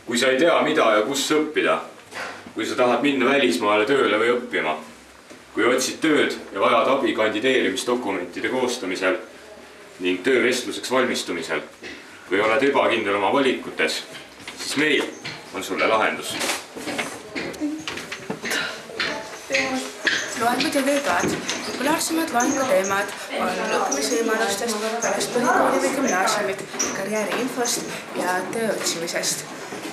Kui sa ei tea, mida ja kus õppida, kui sa tahad minna välismaale tööle või õppima, kui otsid tööd ja vajad abi kandideerimisdokumentide koostamisel ning töövestluseks valmistumisel, või oled ebakindel oma valikutes, siis meil on sulle lahendus. Loengud ja töötoad. Populaarsemad loenguteemad on õppimisvõimalustest, pärast põhikooli või gümnaasiumid, karjääriinfost ja töö otsimisest.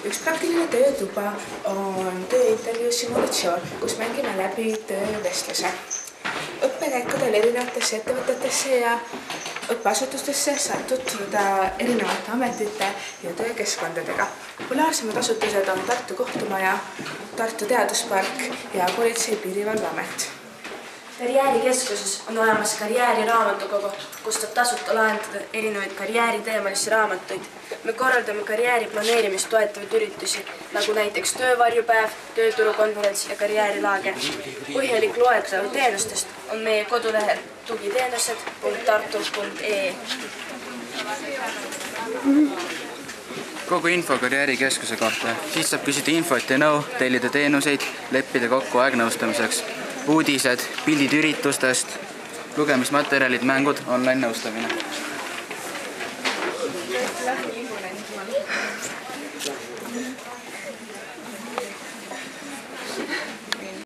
Üks praktiline töötuba on tööintervjuu simulatsioon, kus mängime läbi töövestluse. Õppekäikudel erinevatesse ettevõtetesse ja õppeasutustesse saab tutvuda erinevate ametite ja töökeskkondadega. Populaarsemad asutused on Tartu kohtumaja, Tartu teaduspark ja Politsei- ja Piirivalveamet. Karjäärikeskuses on olemas karjääriraamatukogu, kus saab tasuta lahendada erinevaid karjääriteemalisi raamatuid. Me korraldame karjääri planeerimist toetavaid üritusi, nagu näiteks töövarjupäev, tööturukonverents ja karjäärilaager. Põhjalik loetelu teenustest on meie kodulehel tugiteenused.tartu.ee. Kogu info karjäärikeskuse kohta. Siis saab küsida infot ja nõu, tellida teenuseid, leppida kokku aegnõustamiseks. Uudised, pildid üritustest, lugemismaterjalid, mängud, online nõustamine.